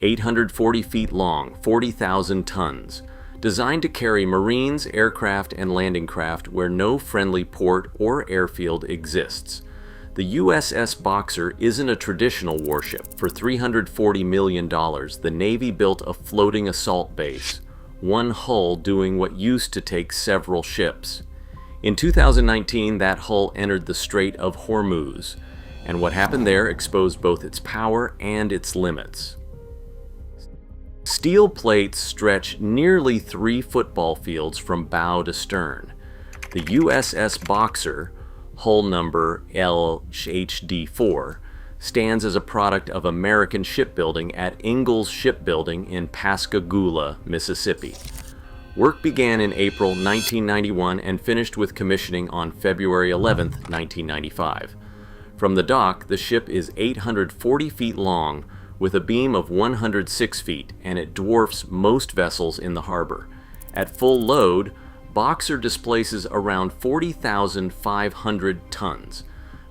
840 feet long, 40,000 tons, designed to carry Marines, aircraft, and landing craft where no friendly port or airfield exists. The USS Boxer isn't a traditional warship. For $340 million, the Navy built a floating assault base, one hull doing what used to take several ships. In 2019, that hull entered the Strait of Hormuz, and what happened there exposed both its power and its limits. Steel plates stretch nearly 3 football fields from bow to stern. The USS Boxer, hull number LHD-4, stands as a product of American shipbuilding at Ingalls Shipbuilding in Pascagoula, Mississippi. Work began in April 1991 and finished with commissioning on February 11, 1995. From the dock, the ship is 840 feet long with a beam of 106 feet, and it dwarfs most vessels in the harbor. At full load, Boxer displaces around 40,500 tons,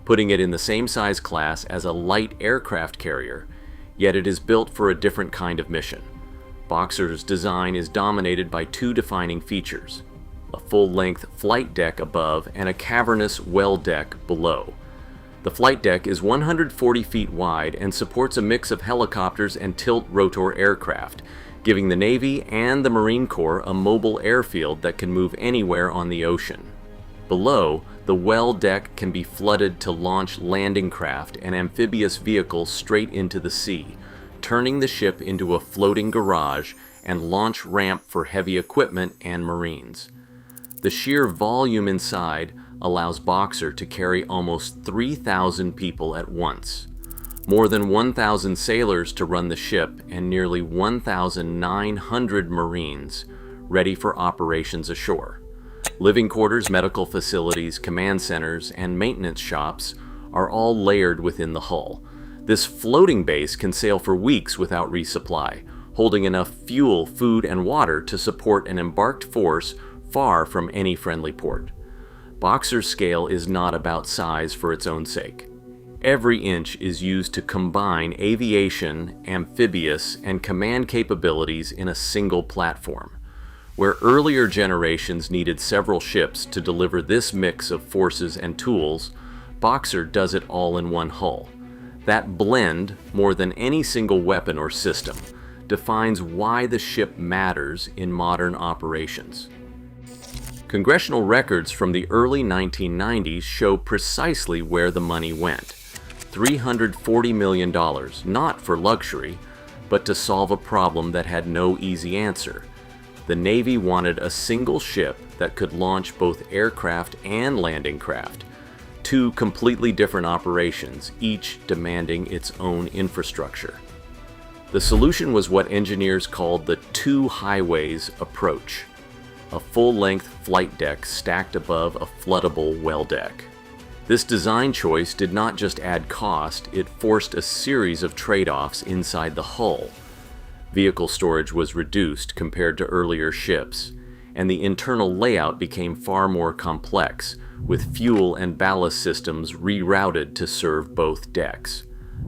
putting it in the same size class as a light aircraft carrier, yet it is built for a different kind of mission. Boxer's design is dominated by 2 defining features: a full-length flight deck above and a cavernous well deck below. The flight deck is 140 feet wide and supports a mix of helicopters and tilt-rotor aircraft, giving the Navy and the Marine Corps a mobile airfield that can move anywhere on the ocean. Below, the well deck can be flooded to launch landing craft and amphibious vehicles straight into the sea, turning the ship into a floating garage and launch ramp for heavy equipment and Marines. The sheer volume inside allows Boxer to carry almost 3,000 people at once, more than 1,000 sailors to run the ship, and nearly 1,900 Marines ready for operations ashore. Living quarters, medical facilities, command centers, and maintenance shops are all layered within the hull. This floating base can sail for weeks without resupply, holding enough fuel, food, and water to support an embarked force far from any friendly port. Boxer's scale is not about size for its own sake. Every inch is used to combine aviation, amphibious, and command capabilities in a single platform. Where earlier generations needed several ships to deliver this mix of forces and tools, Boxer does it all in one hull. That blend, more than any single weapon or system, defines why the ship matters in modern operations. Congressional records from the early 1990s show precisely where the money went. $340 million, not for luxury, but to solve a problem that had no easy answer. The Navy wanted a single ship that could launch both aircraft and landing craft, 2 completely different operations, each demanding its own infrastructure. The solution was what engineers called the 2 highways approach, a full-length flight deck stacked above a floodable well deck. This design choice did not just add cost, it forced a series of trade-offs inside the hull. Vehicle storage was reduced compared to earlier ships, and the internal layout became far more complex, with fuel and ballast systems rerouted to serve both decks.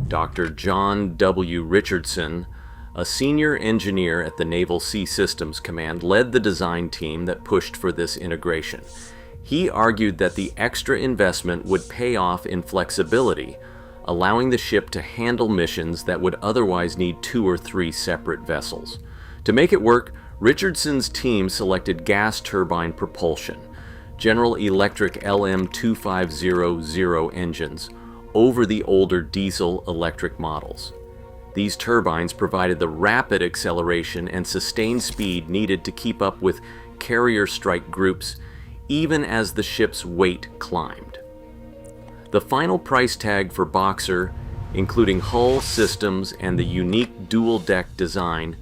Dr. John W. Richardson, a senior engineer at the Naval Sea Systems Command, led the design team that pushed for this integration. He argued that the extra investment would pay off in flexibility, allowing the ship to handle missions that would otherwise need 2 or 3 separate vessels. To make it work, Richardson's team selected gas turbine propulsion, General Electric LM2500 engines, over the older diesel-electric models. These turbines provided the rapid acceleration and sustained speed needed to keep up with carrier strike groups, even as the ship's weight climbed. The final price tag for Boxer, including hull systems and the unique dual-deck design,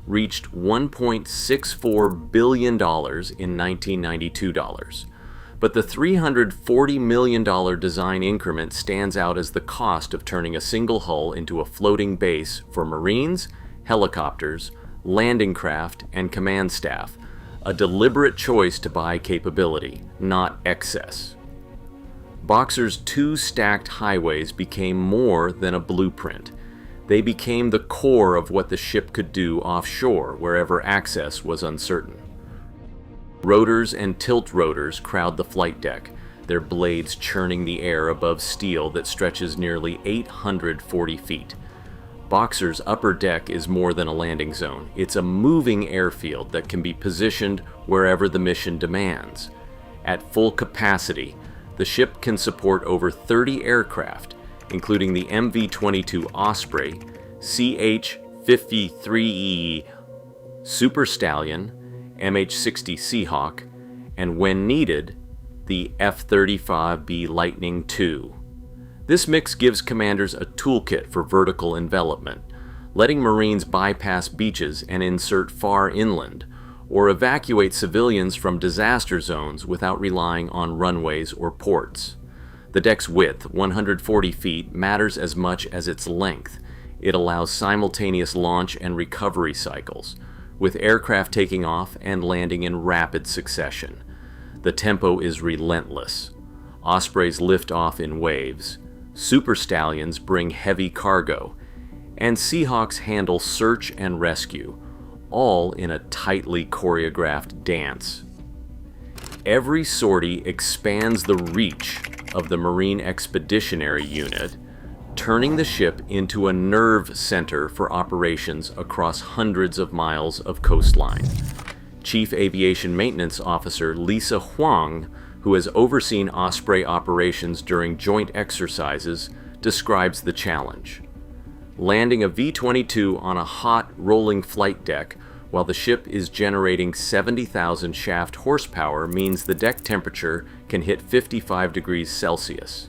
reached $1.64 billion in 1992 dollars. But the $340 million design increment stands out as the cost of turning a single hull into a floating base for Marines, helicopters, landing craft, and command staff, a deliberate choice to buy capability, not excess. Boxer's 2 stacked highways became more than a blueprint. They became the core of what the ship could do offshore, wherever access was uncertain. Rotors and tilt rotors crowd the flight deck, their blades churning the air above steel that stretches nearly 840 feet. Boxer's upper deck is more than a landing zone. It's a moving airfield that can be positioned wherever the mission demands. At full capacity, the ship can support over 30 aircraft, including the MV-22 Osprey, CH-53E Super Stallion, MH-60 Seahawk, and when needed, the F-35B Lightning II. This mix gives commanders a toolkit for vertical envelopment, letting Marines bypass beaches and insert far inland, or evacuate civilians from disaster zones without relying on runways or ports. The deck's width, 140 feet, matters as much as its length. It allows simultaneous launch and recovery cycles, with aircraft taking off and landing in rapid succession. The tempo is relentless. Ospreys lift off in waves. Super Stallions bring heavy cargo, and Seahawks handle search and rescue, all in a tightly choreographed dance. Every sortie expands the reach of the Marine Expeditionary Unit, turning the ship into a nerve center for operations across hundreds of miles of coastline. Chief Aviation Maintenance Officer Lisa Huang, who has overseen Osprey operations during joint exercises, describes the challenge. Landing a V-22 on a hot, rolling flight deck while the ship is generating 70,000 shaft horsepower means the deck temperature can hit 55 degrees Celsius.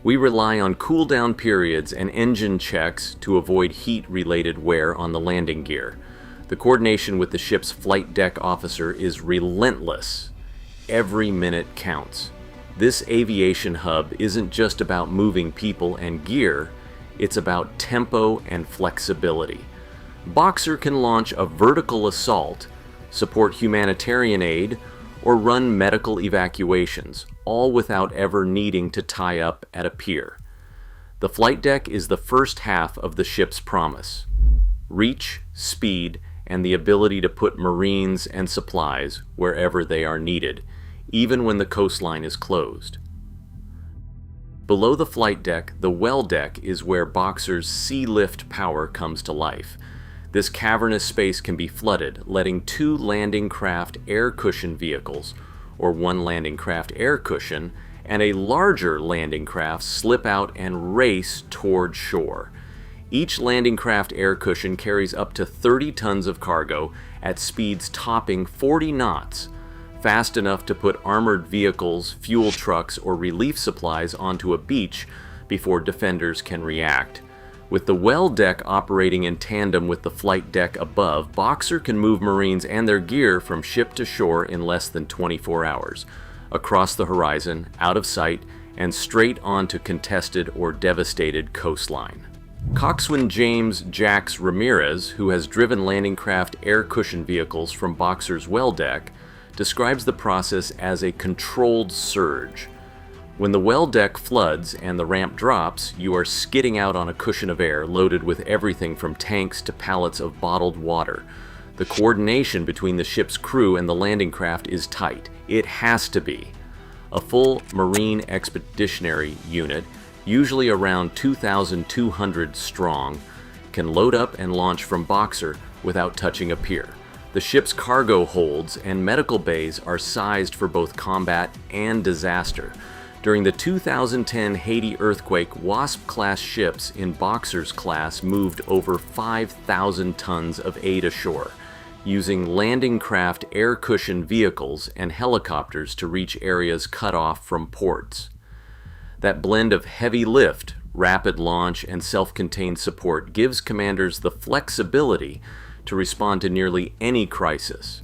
We rely on cool-down periods and engine checks to avoid heat-related wear on the landing gear. The coordination with the ship's flight deck officer is relentless. Every minute counts. This aviation hub isn't just about moving people and gear, it's about tempo and flexibility. Boxer can launch a vertical assault, support humanitarian aid, or run medical evacuations, all without ever needing to tie up at a pier. The flight deck is the first half of the ship's promise: reach, speed, and the ability to put Marines and supplies wherever they are needed, even when the coastline is closed. Below the flight deck, the well deck is where Boxer's sea lift power comes to life. This cavernous space can be flooded, letting 2 landing craft air cushion vehicles, or 1 landing craft air cushion, and a larger landing craft slip out and race toward shore. Each landing craft air cushion carries up to 30 tons of cargo at speeds topping 40 knots, fast enough to put armored vehicles, fuel trucks, or relief supplies onto a beach before defenders can react. With the well deck operating in tandem with the flight deck above, Boxer can move Marines and their gear from ship to shore in less than 24 hours, across the horizon, out of sight, and straight onto contested or devastated coastline. Coxswain James "Jax" Ramirez, who has driven landing craft air cushion vehicles from Boxer's well deck, describes the process as a controlled surge. When the well deck floods and the ramp drops, you are skidding out on a cushion of air loaded with everything from tanks to pallets of bottled water. The coordination between the ship's crew and the landing craft is tight. It has to be. A full Marine Expeditionary Unit, usually around 2,200 strong, can load up and launch from Boxer without touching a pier. The ship's cargo holds and medical bays are sized for both combat and disaster. During the 2010 Haiti earthquake, Wasp-class ships in Boxer's class moved over 5,000 tons of aid ashore, using landing craft air cushion vehicles and helicopters to reach areas cut off from ports. That blend of heavy lift, rapid launch, and self-contained support gives commanders the flexibility to respond to nearly any crisis,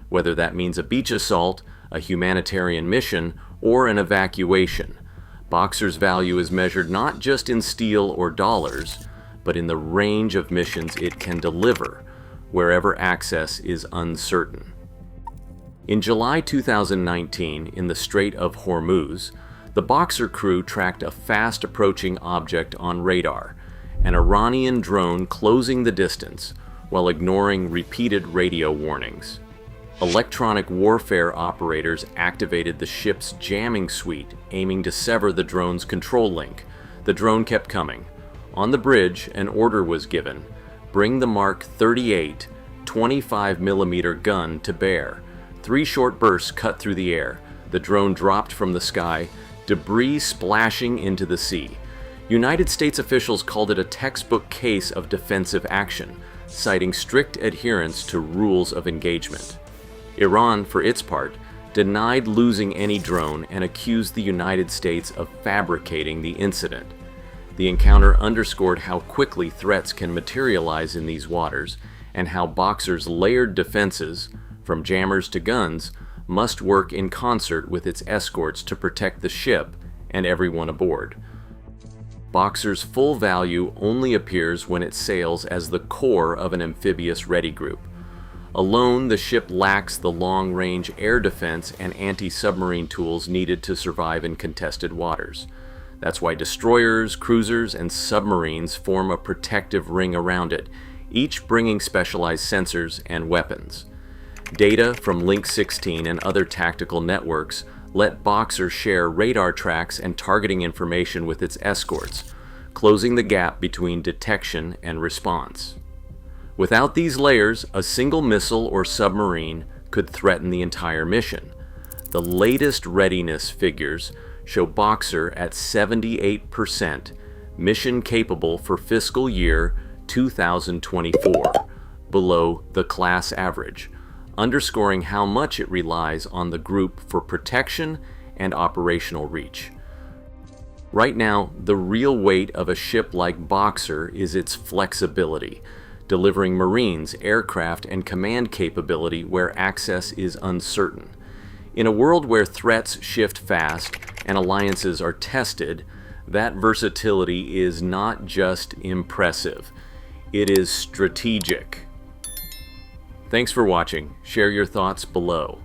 whether that means a beach assault, a humanitarian mission, or an evacuation. Boxer's value is measured not just in steel or dollars, but in the range of missions it can deliver, wherever access is uncertain. In July 2019, in the Strait of Hormuz, the Boxer crew tracked a fast-approaching object on radar. an Iranian drone closing the distance while ignoring repeated radio warnings. Electronic warfare operators activated the ship's jamming suite, aiming to sever the drone's control link. The drone kept coming. On the bridge, an order was given: bring the Mark 38 25mm gun to bear. 3 short bursts cut through the air. The drone dropped from the sky, debris splashing into the sea. United States officials called it a textbook case of defensive action, citing strict adherence to rules of engagement. Iran, for its part, denied losing any drone and accused the United States of fabricating the incident. The encounter underscored how quickly threats can materialize in these waters, and how Boxer's layered defenses, from jammers to guns, must work in concert with its escorts to protect the ship and everyone aboard. Boxer's full value only appears when it sails as the core of an amphibious ready group. Alone, the ship lacks the long-range air defense and anti-submarine tools needed to survive in contested waters. That's why destroyers, cruisers, and submarines form a protective ring around it, each bringing specialized sensors and weapons. Data from Link 16 and other tactical networks let Boxer share radar tracks and targeting information with its escorts, closing the gap between detection and response. Without these layers, a single missile or submarine could threaten the entire mission. The latest readiness figures show Boxer at 78% mission capable for fiscal year 2024, below the class average, underscoring how much it relies on the group for protection and operational reach. Right now, the real weight of a ship like Boxer is its flexibility, delivering Marines, aircraft, and command capability where access is uncertain. In a world where threats shift fast and alliances are tested, that versatility is not just impressive, it is strategic. Thanks for watching. Share your thoughts below.